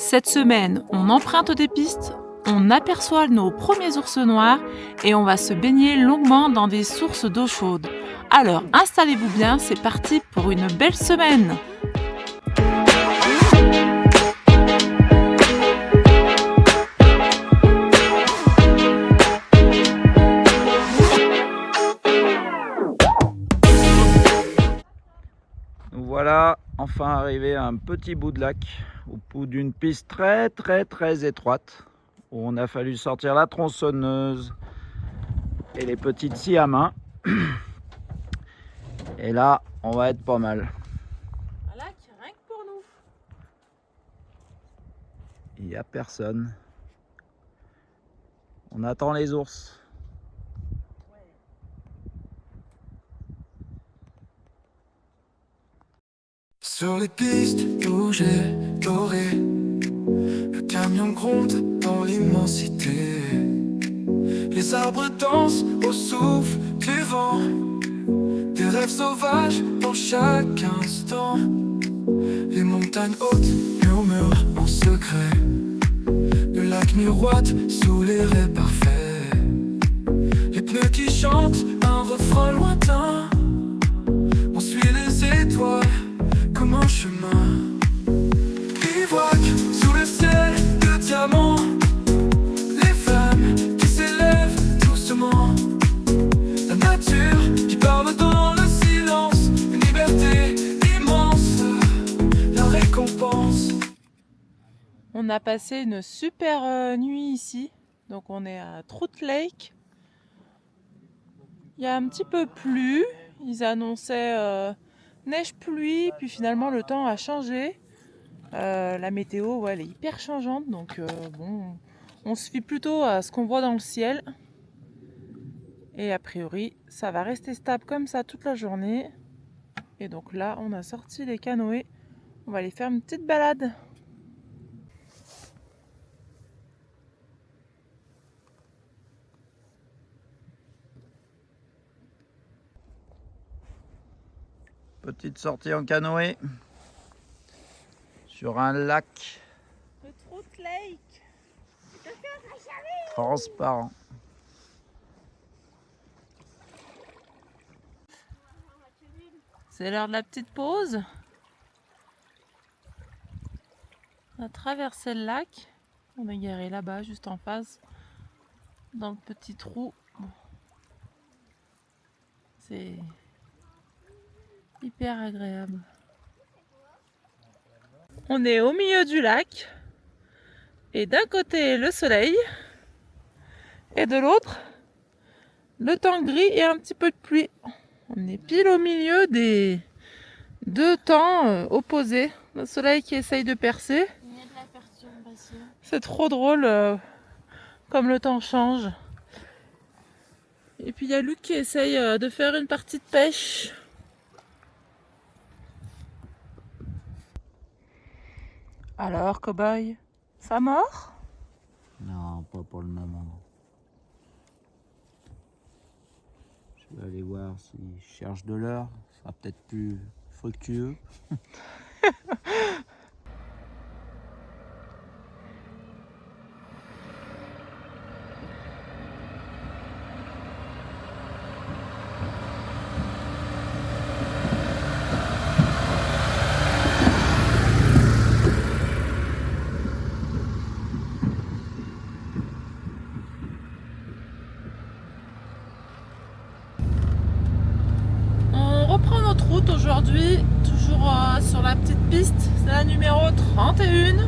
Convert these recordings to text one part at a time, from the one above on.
Cette semaine, on emprunte des pistes, on aperçoit nos premiers ours noirs et on va se baigner longuement dans des sources d'eau chaude. Alors installez-vous bien, c'est parti pour une belle semaine! Nous voilà enfin arrivés à un petit bout de lac, au bout d'une piste très étroite, où on a fallu sortir la tronçonneuse et les petites scies à main. Et là, on va être pas mal. Un lac rien que pour nous. Il n'y a personne. On attend les ours. Sur les pistes rouges et dorées, le camion gronde dans l'immensité. Les arbres dansent au souffle du vent, des rêves sauvages dans chaque instant. Les montagnes hautes murmurent en secret, le lac miroite sous les raies parfaits. Les pneus qui chantent un refrain lointain, on suit les étoiles comme un chemin. Bivouac sous le ciel de diamant, les flammes qui s'élèvent doucement. La nature qui parle dans le silence, une liberté immense, la récompense. On a passé une super nuit ici, donc on est à Trout Lake. Il y a un petit peu plu, ils annonçaient neige-pluie, puis finalement le temps a changé. La météo, ouais, elle est hyper changeante, donc bon, on se fie plutôt à ce qu'on voit dans le ciel. Et a priori, ça va rester stable comme ça toute la journée. Et donc là, on a sorti les canoës, on va aller faire une petite balade. Petite sortie en canoë sur un lac Le Trout Lake. transparent. C'est l'heure de la petite pause. On a traversé le lac. On est garé là-bas, juste en face, dans le petit trou. C'est hyper agréable. On est au milieu du lac. Et d'un côté, le soleil. Et de l'autre, le temps gris et un petit peu de pluie. On est pile au milieu des deux temps opposés. Le soleil qui essaye de percer. Il y a de la perturbation. C'est trop drôle comme le temps change. Et puis il y a Luc qui essaye de faire une partie de pêche. Alors, cow-boy, ça mord? Non, pas pour le moment. Je vais aller voir s'ils cherchent de l'heure. Ce sera peut-être plus fructueux. On reprend notre route aujourd'hui, toujours sur la petite piste. C'est la numéro 31.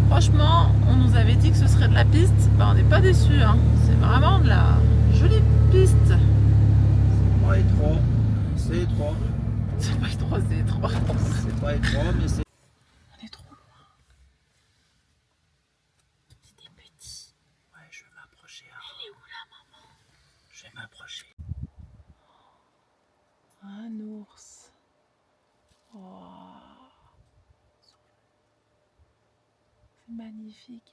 Franchement, on nous avait dit que ce serait de la piste. Ben, on n'est pas déçus, hein. C'est vraiment de la jolie piste. C'est pas étroit, c'est étroit. C'est pas étroit, c'est étroit. C'est pas étroit, mais c'est... On est trop loin. C'est des petits. Ouais, je vais m'approcher. Elle est où la maman? Je vais m'approcher. Un ours. Wow. C'est magnifique.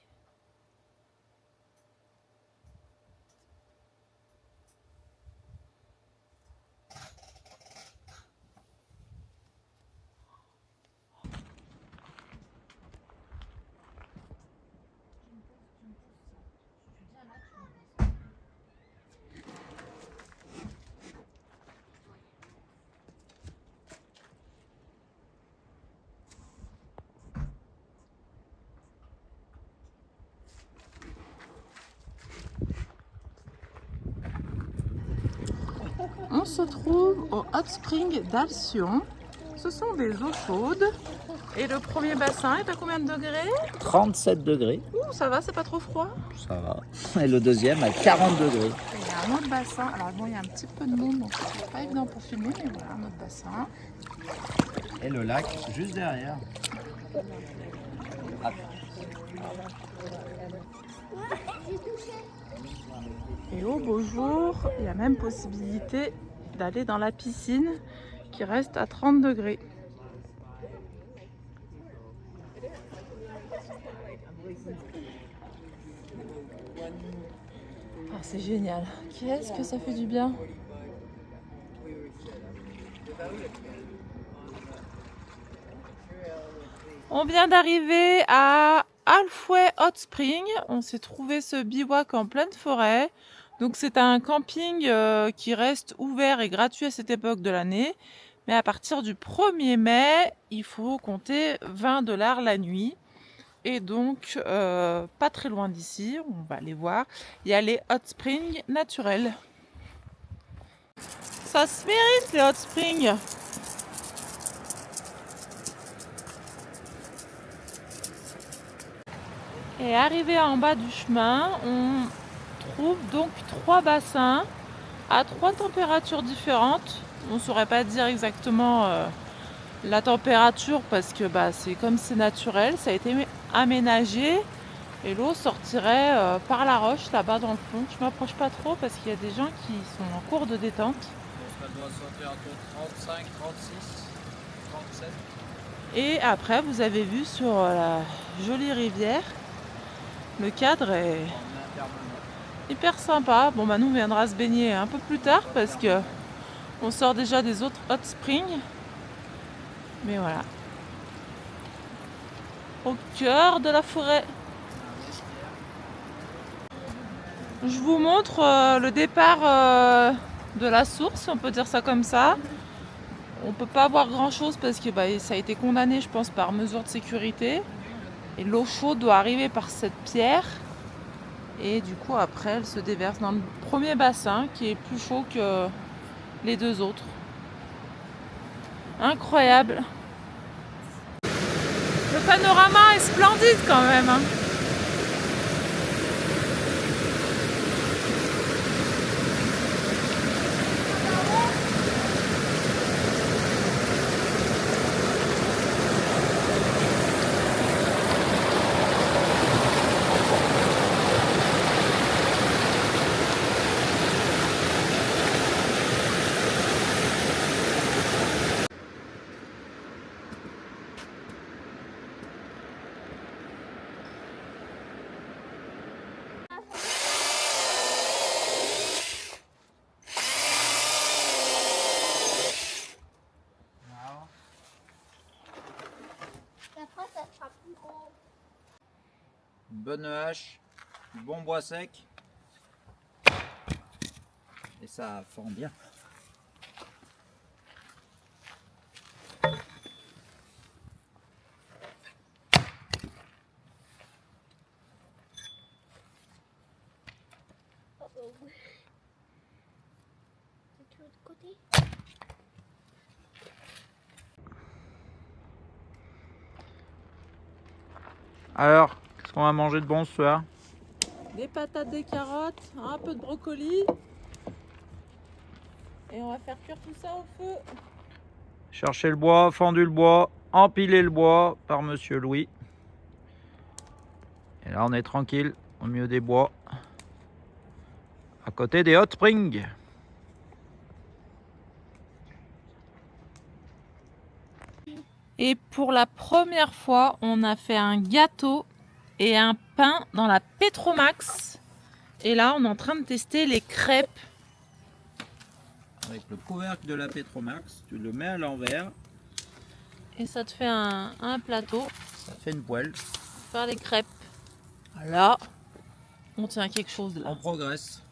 On se trouve au Hot Spring d'Alcyon. Ce sont des eaux chaudes. Et le premier bassin est à combien de degrés? 37 degrés, Ouh, ça va, c'est pas trop froid. ça va. Et le deuxième à 40 degrés. Et il y a un autre bassin. Alors bon, il y a un petit peu de monde, donc c'est pas évident pour filmer, mais voilà, un autre bassin. Et le lac juste derrière. Hop. Et au beau jour, il y a même possibilité d'aller dans la piscine qui reste à 30 degrés. Ah, c'est génial. Qu'est-ce que ça fait du bien. On vient d'arriver à Halfway Hot Spring. On s'est trouvé ce bivouac en pleine forêt. Donc c'est un camping qui reste ouvert et gratuit à cette époque de l'année. Mais à partir du 1er mai, il faut compter 20 $ la nuit. Et donc, pas très loin d'ici, on va aller voir, il y a les hot springs naturels. Ça se mérite les hot springs. Et arrivé en bas du chemin, on trouve donc 3 bassins à 3 températures différentes. On ne saurait pas dire exactement la température parce que c'est comme c'est naturel, ça a été aménagé et l'eau sortirait par la roche là-bas dans le fond. Je m'approche pas trop parce qu'il y a des gens qui sont en cours de détente. Ça doit sortir entre 35, 36, 37. Et après, vous avez vu sur la jolie rivière, le cadre est hyper sympa. Bon nous on viendra se baigner un peu plus tard parce que on sort déjà des autres hot springs. Mais voilà. Au cœur de la forêt. Je vous montre le départ de la source, on peut dire ça comme ça. On peut pas voir grand chose parce que ça a été condamné, je pense, par mesure de sécurité. Et l'eau chaude doit arriver par cette pierre. Et du coup, après, elle se déverse dans le premier bassin qui est plus chaud que les 2 autres. Incroyable. Le panorama est splendide quand même. Bonne hache, bon bois sec. Et ça fend bien. Alors, qu'est-ce qu'on va manger de bon ce soir? Des patates, des carottes, un peu de brocoli. Et on va faire cuire tout ça au feu. Chercher le bois, fendu le bois, empiler le bois par Monsieur Louis. Et là, on est tranquille au milieu des bois, à côté des hot springs. Et pour la première fois, on a fait un gâteau et un pain dans la Petromax. Et là, on est en train de tester les crêpes. Avec le couvercle de la Petromax, tu le mets à l'envers. Et ça te fait un plateau Ça fait une poêle. pour faire les crêpes. Là, on tient quelque chose là. On progresse.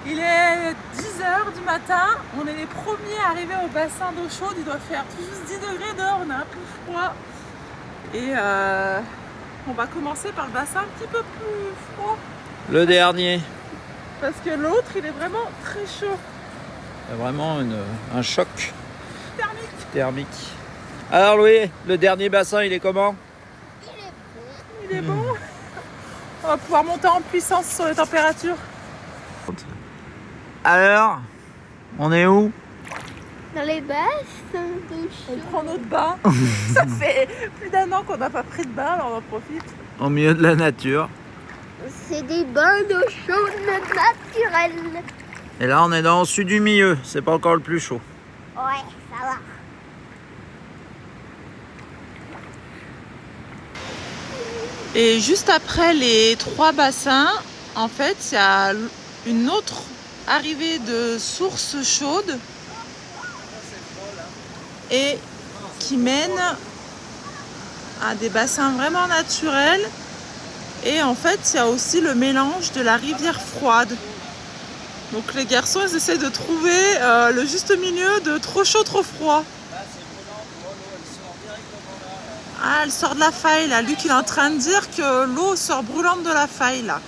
Il est 10h du matin, on est les premiers arrivés au bassin d'eau chaude, il doit faire tout juste 10 degrés dehors, on a un peu froid. Et on va commencer par le bassin un petit peu plus froid. Le dernier. Parce que l'autre, il est vraiment très chaud. Il y a vraiment un choc Thermique. Alors Louis, le dernier bassin, il est comment? Il est bon. On va pouvoir monter en puissance sur les températures. Alors, on est où? Dans les bassins d'eau On chaude. prend notre bain. Ça fait plus d'1 an qu'on n'a pas pris de bain, alors on en profite. Au milieu de la nature. C'est des bains d'eau chaude naturelle. Et là, on est dans le sud du milieu. C'est pas encore le plus chaud. Ouais, ça va. Et juste après les 3 bassins, en fait, il y a une autre arrivée de source chaude et qui mène à des bassins vraiment naturels. Et en fait, il y a aussi le mélange de la rivière froide. Donc les garçons, ils essaient de trouver le juste milieu de trop chaud, trop froid. Ah, elle sort de la faille là. Luc, il est en train de dire que l'eau sort brûlante de la faille là.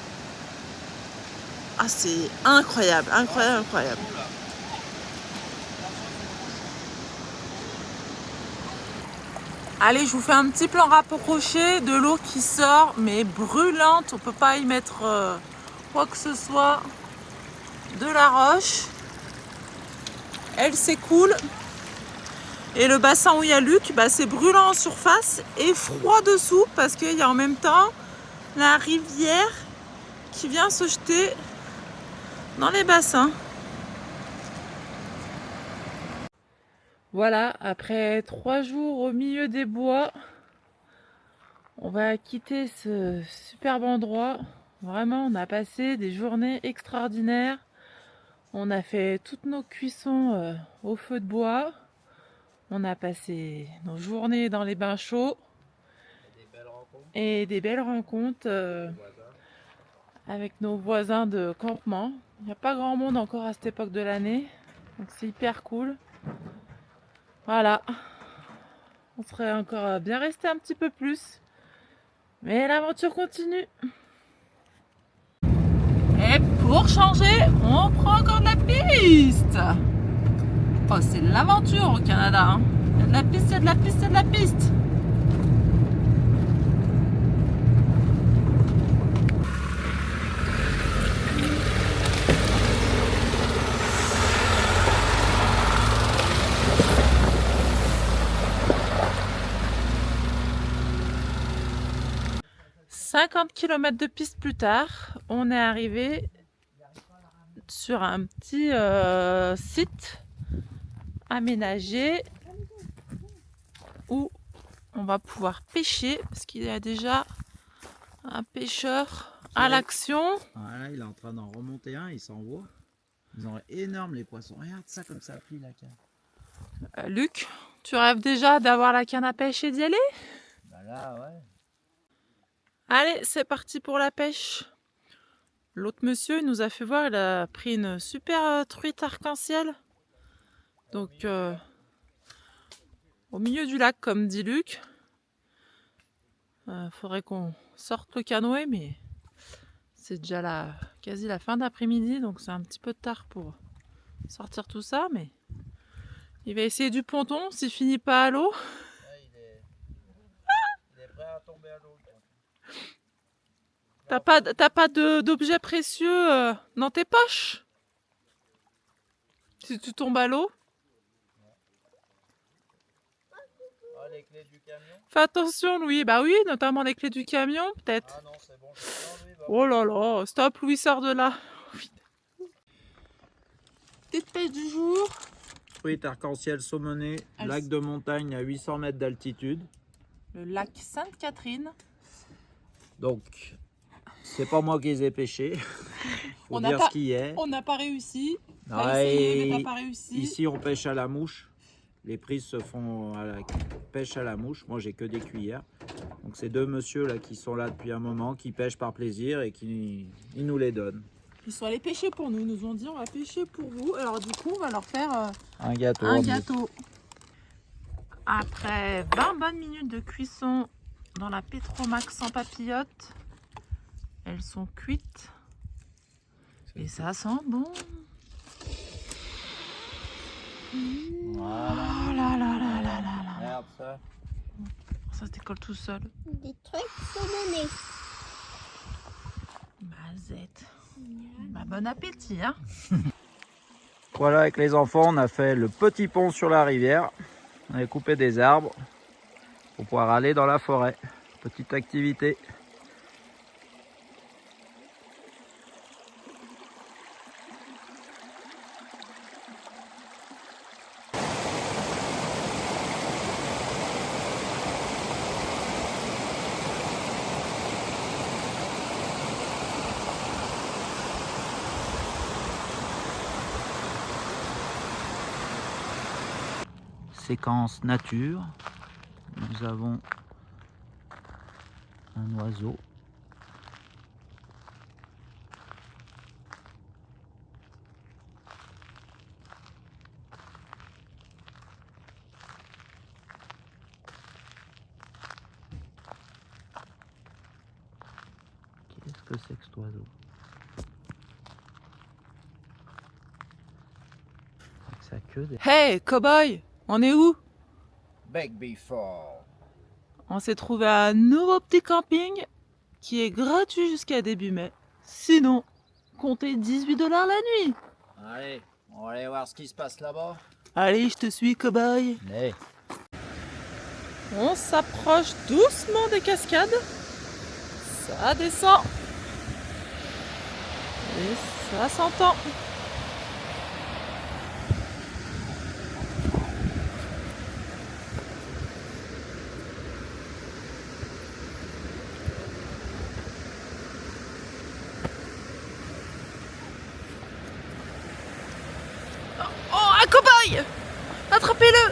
Ah, c'est incroyable, incroyable, incroyable. Allez, je vous fais un petit plan rapproché de l'eau qui sort, mais brûlante. On peut pas y mettre quoi que ce soit. De la roche. Elle s'écoule. Et le bassin où il y a Luc, bah, c'est brûlant en surface et froid dessous parce qu'il y a en même temps la rivière qui vient se jeter dans les bassins. Voilà, après 3 jours au milieu des bois, on va quitter ce superbe endroit. Vraiment, on a passé des journées extraordinaires. On a fait toutes nos cuissons au feu de bois. On a passé nos journées dans les bains chauds et des belles rencontres avec nos voisins de campement. Il n'y a pas grand monde encore à cette époque de l'année, donc c'est hyper cool. Voilà, on serait encore bien resté un petit peu plus, mais l'aventure continue. Et pour changer, on prend encore de la piste. Oh, c'est l'aventure au Canada, hein. Il y a de la piste, il y a de la piste, il y a de la piste. « 50 km de piste plus tard, on est arrivé sur un petit site aménagé où on va pouvoir pêcher parce qu'il y a déjà un pêcheur à l'action. Voilà, il est en train d'en remonter un, il s'envoie. Ils sont énormes les poissons. Regarde ça comme ça plie la canne. Luc, tu rêves déjà d'avoir la canne à pêche et d'y aller? Bah là, ouais. Allez, c'est parti pour la pêche. L'autre monsieur, il nous a fait voir, il a pris une super truite arc-en-ciel. Donc, au milieu du lac, comme dit Luc. Faudrait qu'on sorte le canoë, mais c'est déjà quasi la fin d'après-midi, donc c'est un petit peu tard pour sortir tout ça. Mais il va essayer du ponton s'il finit pas à l'eau. Il est prêt à tomber à l'eau. T'as pas d'objets précieux dans tes poches? Si tu tombes à l'eau? Ah, les clés du camion? Fais attention, Louis. Bah oui, notamment les clés du camion, peut-être. Ah non, c'est bon, je prends lui. Oh là là, stop, Louis, sort de là. Petite pêche du jour. Truite arc-en-ciel saumonée, Elle- lac de montagne à 800 mètres d'altitude. Le lac Sainte-Catherine. Donc, c'est pas moi qui les ai pêchés. Faut On n'a dire pas- ce qu'il y a. On n'a pas réussi. On a Ouais, essayé, mais t'as pas réussi. Ici, on pêche à la mouche. Les prises se font à la pêche à la mouche. Moi, j'ai que des cuillères. Donc, c'est 2 monsieur là qui sont là depuis un moment, qui pêchent par plaisir et qui ils nous les donnent. Ils sont allés pêcher pour nous. Ils nous ont dit on va pêcher pour vous. Alors du coup, on va leur faire Un gâteau. un gâteau. Après 20 bonnes minutes de cuisson dans la Petromax sans papillote. Elles sont cuites. Et ça sent bon. Voilà. Oh là là là là là là. Regarde ça. Ça se décolle tout seul. Des trucs sur le nez. Mazette. Bah, bon appétit, hein. Voilà, avec les enfants, on a fait le petit pont sur la rivière. On a coupé des arbres pour pouvoir aller dans la forêt. Petite activité. Séquence nature, nous avons un oiseau. Qu'est-ce que c'est que cet oiseau? Avec sa queue des... Hey, cowboy, on est où? Begbie Fall. On s'est trouvé un nouveau petit camping qui est gratuit jusqu'à début mai. Sinon, comptez 18 $ la nuit. Allez, on va aller voir ce qui se passe là-bas. Allez, je te suis, cowboy. Allez. On s'approche doucement des cascades. Ça descend. Et ça s'entend. Oh, un cow-boy! Attrapez-le!